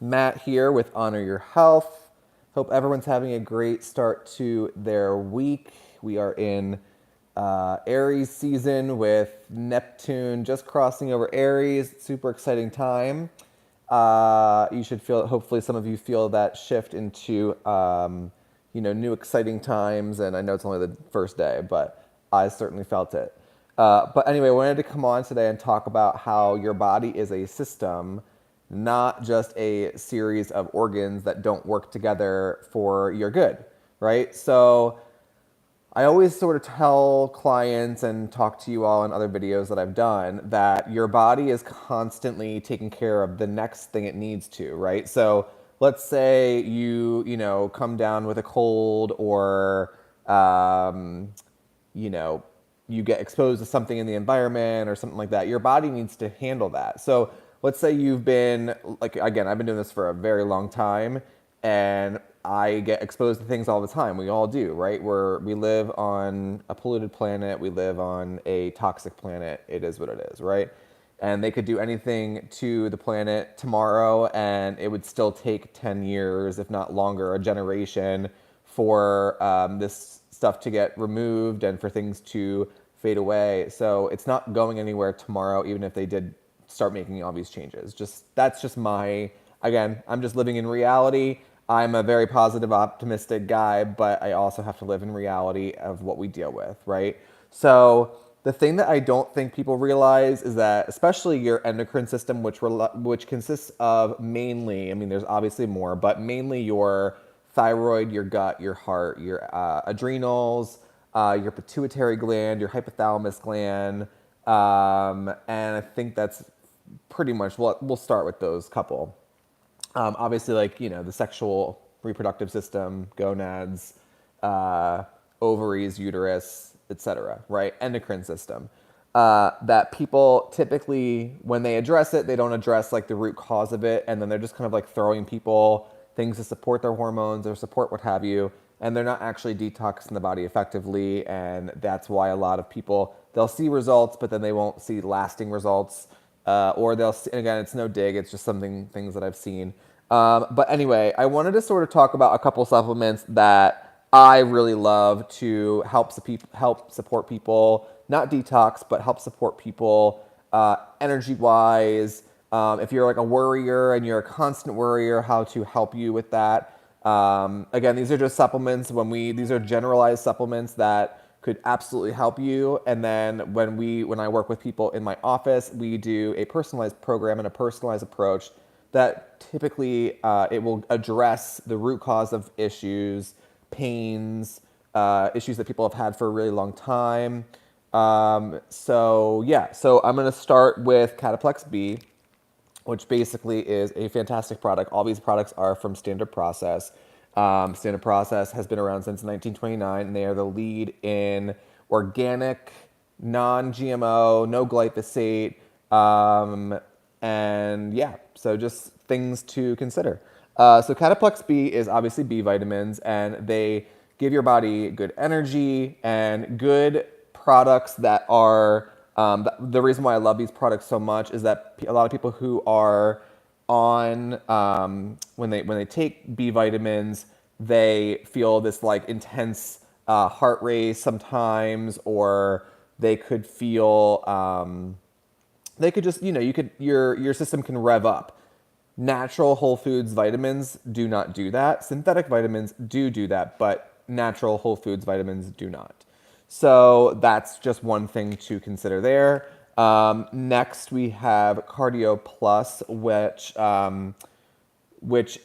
Matt here with Honor Your Health. Hope everyone's having a great start to their week. We are in Aries season with Neptune just crossing over Aries. Super exciting time. You should feel, hopefully some of you feel that shift into, new exciting times. And I know it's only the first day, but I certainly felt it. But anyway, I wanted to come on today and talk about how your body is a system, not just a series of organs that don't work together for your good, right? So I always sort of tell clients and talk to you all in other videos that I've done that your body is constantly taking care of the next thing it needs to, right? So let's say you come down with a cold or, you know, you get exposed to something in the environment or something like that. Your body needs to handle that. So let's say you've been, like, again, I've been doing this for a very long time and I get exposed to things all the time. We all do, right? We live on a polluted planet. We live on a toxic planet. It is what it is, right? And they could do anything to the planet tomorrow and it would still take 10 years, if not longer, a generation for this stuff to get removed and for things to fade away. So it's not going anywhere tomorrow, even if they did start making all these changes. That's just again, I'm just living in reality. I'm a very positive, optimistic guy, but I also have to live in reality of what we deal with, right? So the thing that I don't think people realize is that, especially your endocrine system, which consists of mainly, I mean, there's obviously more, but mainly your thyroid, your gut, your heart, your adrenals, your pituitary gland, your hypothalamus gland, and I think that's pretty much what we'll start with those couple. Obviously, like, the sexual reproductive system, gonads, ovaries, uterus, etc., right? Endocrine system. That people typically, when they address it, they don't address like the root cause of it, and then they're just kind of like throwing people things to support their hormones or support what have you, and they're not actually detoxing the body effectively, and that's why a lot of people, they'll see results, but then they won't see lasting results, or they'll see, and again, it's no dig, it's just things that I've seen. But anyway, I wanted to sort of talk about a couple supplements that I really love to help support people, not detox, but help support people energy-wise. If you're like a worrier and you're a constant worrier, how to help you with that. Again, these are just supplements. These are generalized supplements that could absolutely help you. And then when I work with people in my office, we do a personalized program and a personalized approach that typically it will address the root cause of issues, pains, issues that people have had for a really long time. So I'm going to start with Cataplex B, which basically is a fantastic product. All these products are from Standard Process. Standard Process has been around since 1929, and they are the lead in organic, non-GMO, no glyphosate, and yeah, so just things to consider. So Cataplex B is obviously B vitamins, and they give your body good energy and good products that are, the reason why I love these products so much is that a lot of people who are on, when they take B vitamins, they feel this like intense heart rate sometimes, or they could feel, they could just, your system can rev up. Natural whole foods vitamins do not do that. Synthetic vitamins do that, but natural whole foods vitamins do not. So that's just one thing to consider there. Next, we have Cardio Plus, which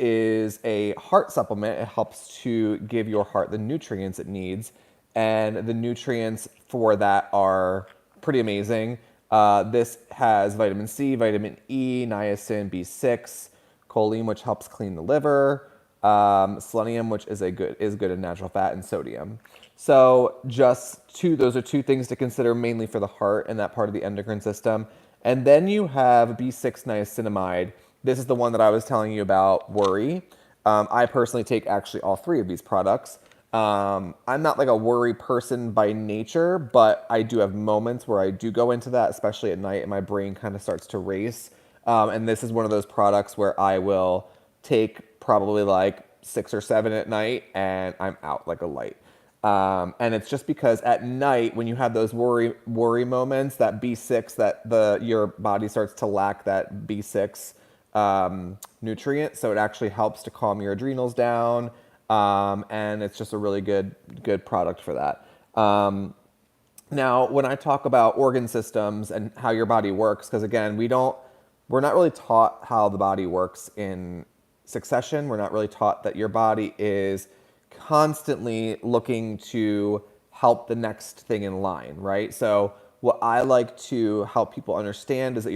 is a heart supplement. It helps to give your heart the nutrients it needs, and the nutrients for that are pretty amazing. This has vitamin C, vitamin E, niacin, B6, choline, which helps clean the liver, selenium, which is good in natural fat, and sodium. So those are two things to consider mainly for the heart and that part of the endocrine system. And then you have B6 niacinamide. This is the one that I was telling you about, worry. I personally take actually all three of these products. I'm not like a worry person by nature, but I do have moments where I do go into that, especially at night, and my brain kind of starts to race. And this is one of those products where I will take probably like 6 or 7 at night, and I'm out like a light. And it's just because at night, when you have those worry moments, that B6, that your body starts to lack that B6 nutrient, so it actually helps to calm your adrenals down, and it's just a really good product for that. Now, when I talk about organ systems and how your body works, because again, we're not really taught how the body works in succession. We're not really taught that your body is constantly looking to help the next thing in line, right? So what I like to help people understand is that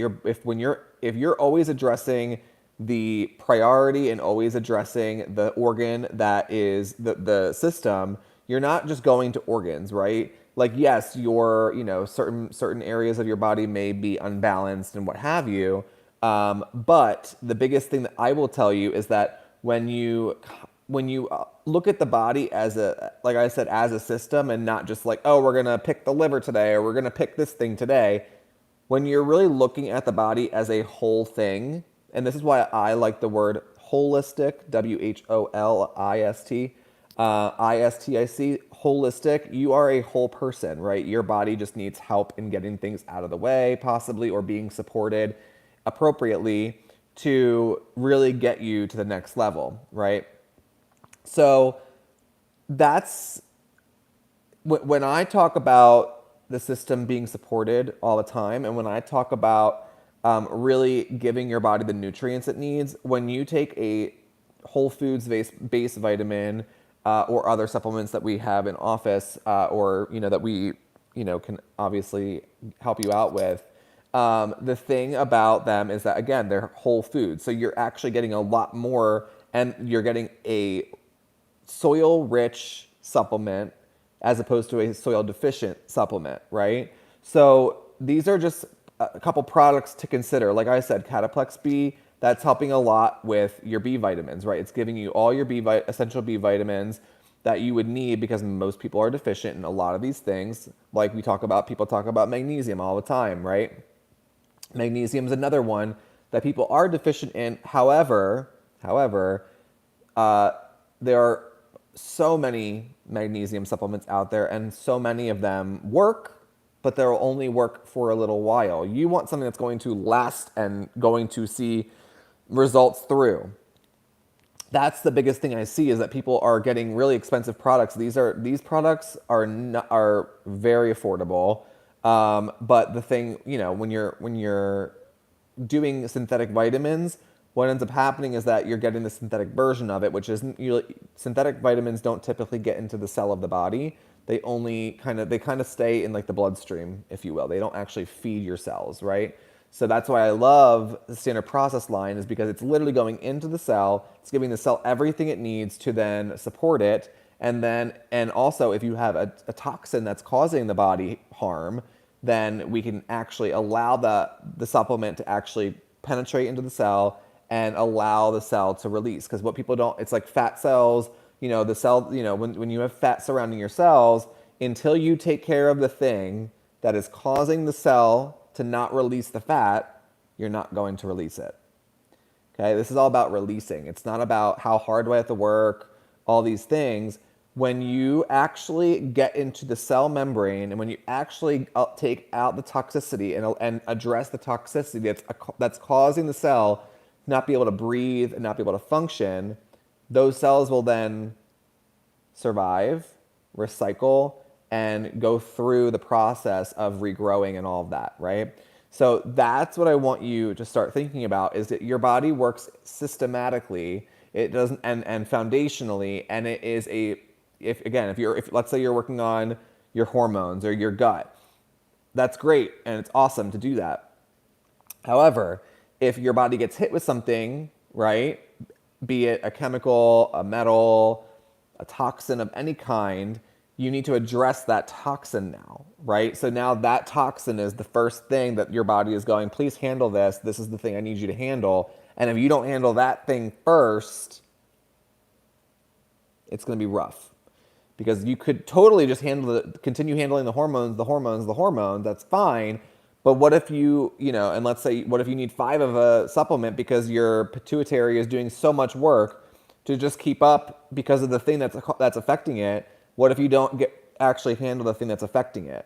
if you're always addressing the priority and always addressing the organ that is the system, you're not just going to organs, right? Like, yes, certain areas of your body may be unbalanced and what have you. But the biggest thing that I will tell you is that when you look at the body as like I said, as a system, and not just like, oh, we're gonna pick the liver today, or we're gonna pick this thing today. When you're really looking at the body as a whole thing, and this is why I like the word holistic, WHOLIST, holistic. You are a whole person, right? Your body just needs help in getting things out of the way, possibly, or being supported appropriately to really get you to the next level, right? So that's when I talk about the system being supported all the time, and when I talk about really giving your body the nutrients it needs, when you take a whole foods base vitamin or other supplements that we have in office, or that we can obviously help you out with. The thing about them is that, again, they're whole foods, so you're actually getting a lot more, and you're getting a soil-rich supplement as opposed to a soil-deficient supplement, right? So these are just a couple products to consider. Like I said, Cataplex B, that's helping a lot with your B vitamins, right? It's giving you all your essential B vitamins that you would need, because most people are deficient in a lot of these things. Like people talk about magnesium all the time, right? Magnesium is another one that people are deficient in. However, there are so many magnesium supplements out there, and so many of them work, but they'll only work for a little while. You want something that's going to last and going to see results through. That's the biggest thing I see, is that people are getting really expensive products. These products are very affordable. But the thing, when you're doing synthetic vitamins, what ends up happening is that you're getting the synthetic version of it, which isn't synthetic vitamins don't typically get into the cell of the body. They only kind of stay in like the bloodstream, if you will. They don't actually feed your cells, right? So that's why I love the standard process line, is because it's literally going into the cell. It's giving the cell everything it needs to then support it. And also, if you have a toxin that's causing the body harm, then we can actually allow the supplement to actually penetrate into the cell and allow the cell to release. Because what people don't, it's like fat cells, the cell, when you have fat surrounding your cells, until you take care of the thing that is causing the cell to not release the fat, you're not going to release it. Okay, this is all about releasing. It's not about how hard do I have to work, all these things. When you actually get into the cell membrane, and when you actually take out the toxicity and address the toxicity that's causing the cell not be able to breathe and not be able to function, those cells will then survive, recycle, and go through the process of regrowing and all of that, right? So that's what I want you to start thinking about, is that your body works systematically. It doesn't, and foundationally, and it is if let's say you're working on your hormones or your gut, that's great and it's awesome to do that. However, if your body gets hit with something, right, be it a chemical, a metal, a toxin of any kind, you need to address that toxin now, right? So now that toxin is the first thing that your body is going, please handle this. This is the thing I need you to handle. And if you don't handle that thing first, it's going to be rough. Because you could totally just continue handling the hormones, that's fine. But what if and let's say, what if you need 5 of a supplement because your pituitary is doing so much work to just keep up because of the thing that's affecting it? What if you don't actually handle the thing that's affecting it?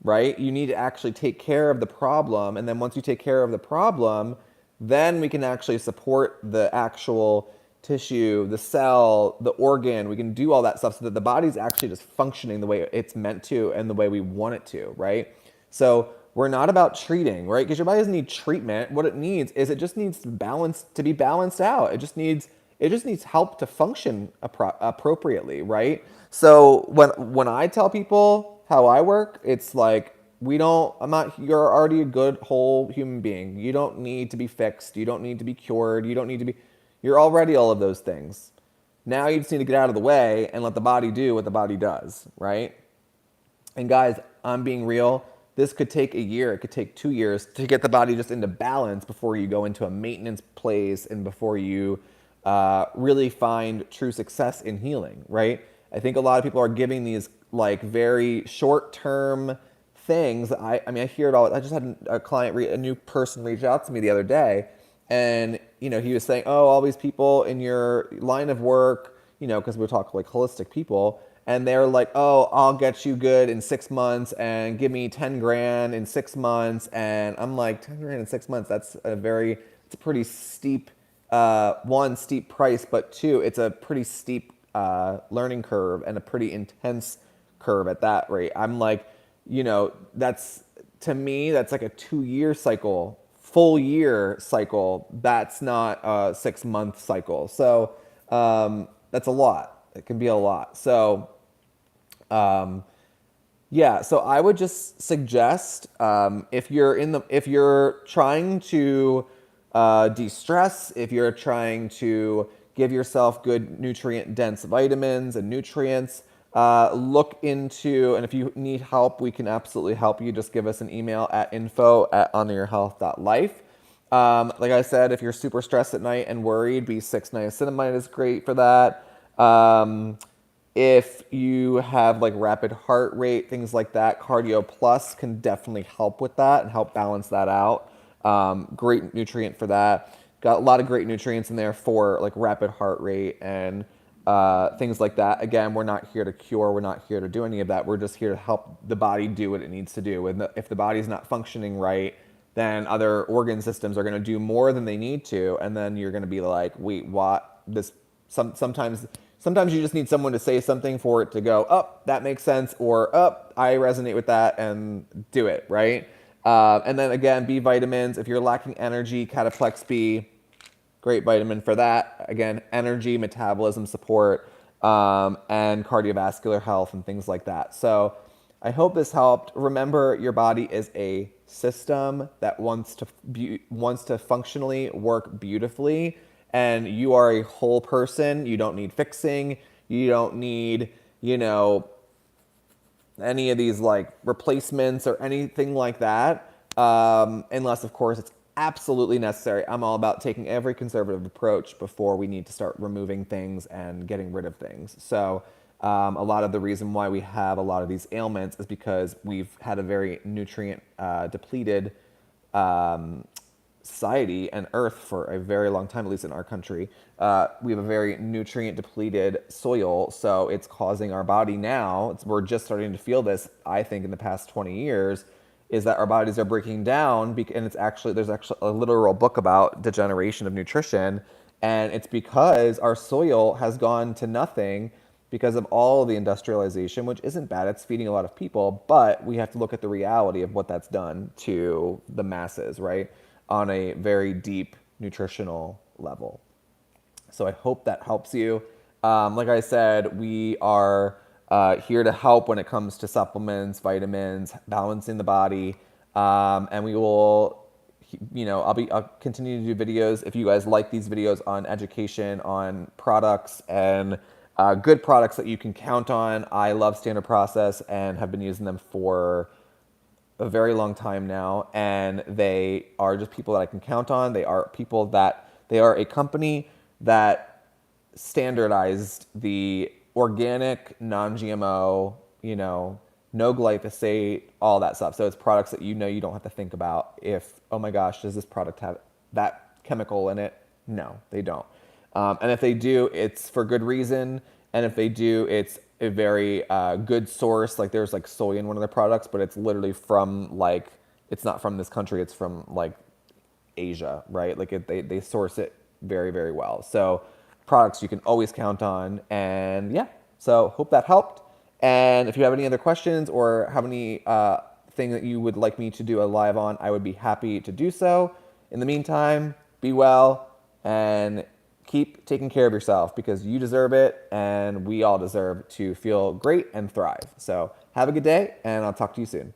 Right? You need to actually take care of the problem. And then once you take care of the problem, then we can actually support the actual tissue, the cell, the organ. We can do all that stuff so that the body's actually just functioning the way it's meant to and the way we want it to, right? So we're not about treating, right? Because your body doesn't need treatment. What it needs is, it just needs to be balanced out. It just needs help to function appropriately, right? So when I tell people how I work, it's like, you're already a good whole human being. You don't need to be fixed. You don't need to be cured. You're already all of those things. Now you just need to get out of the way and let the body do what the body does, right? And guys, I'm being real. This could take a year. It could take 2 years to get the body just into balance before you go into a maintenance place and before you really find true success in healing, right? I think a lot of people are giving these like very short-term things. I hear it all. I just had a new person reach out to me the other day, and he was saying, oh, all these people in your line of work, because we talk like holistic people, and they're like, oh, I'll get you good in 6 months and give me 10 grand in 6 months. And I'm like, 10 grand in 6 months, it's a pretty steep, one, steep price, but two, it's a pretty steep learning curve and a pretty intense curve at that rate. I'm like, to me, that's like a 2-year cycle, full year cycle. That's not a 6-month cycle. So that's a lot. It can be a lot. So so I would just suggest, if you're trying to de-stress, if you're trying to give yourself good nutrient dense vitamins and nutrients, look into, and if you need help, we can absolutely help you. Just give us an email at info@honoryourhealth.life. Like I said, if you're super stressed at night and worried, B6 niacinamide is great for that. If you have like rapid heart rate, things like that, Cardio Plus can definitely help with that and help balance that out. Great nutrient for that. Got a lot of great nutrients in there for like rapid heart rate and things like that. Again, we're not here to cure. We're not here to do any of that. We're just here to help the body do what it needs to do. And if the body's not functioning right, then other organ systems are going to do more than they need to. And then you're going to be like, wait, what? Sometimes you just need someone to say something for it to go, oh, that makes sense, or oh, I resonate with that, and do it, right? And then again, B vitamins. If you're lacking energy, Cataplex B, great vitamin for that. Again, energy, metabolism support, and cardiovascular health and things like that. So I hope this helped. Remember, your body is a system that wants to functionally work beautifully. And you are a whole person. You don't need fixing. You don't need, any of these like replacements or anything like that. Unless, of course, it's absolutely necessary. I'm all about taking every conservative approach before we need to start removing things and getting rid of things. So a lot of the reason why we have a lot of these ailments is because we've had a very nutrient depleted society and earth for a very long time, at least in our country. We have a very nutrient depleted soil, so it's causing our body now, we're just starting to feel this, I think, in the past 20 years, is that our bodies are breaking down, and there's actually a literal book about degeneration of nutrition, and it's because our soil has gone to nothing because of all of the industrialization, which isn't bad. It's feeding a lot of people, but we have to look at the reality of what that's done to the masses, right? On a very deep nutritional level. So I hope that helps you. Like I said, we are here to help when it comes to supplements, vitamins, balancing the body, and we will, I'll continue to do videos. If you guys like these videos on education, on products, and good products that you can count on, I love Standard Process and have been using them for a very long time now, and they are just people that I can count on. They are a company that standardized the organic, non-GMO, no glyphosate, all that stuff. So it's products that you know you don't have to think about if, oh my gosh, does this product have that chemical in it? No, they don't. And if they do, it's for good reason. And if they do, it's a very good source. Like there's like soy in one of their products, but it's literally from like, it's not from this country. It's from like Asia, right? Like they source it very, very well. So products you can always count on. And yeah, so hope that helped. And if you have any other questions or have any thing that you would like me to do a live on, I would be happy to do so. In the meantime, be well and keep taking care of yourself because you deserve it and we all deserve to feel great and thrive. So have a good day and I'll talk to you soon.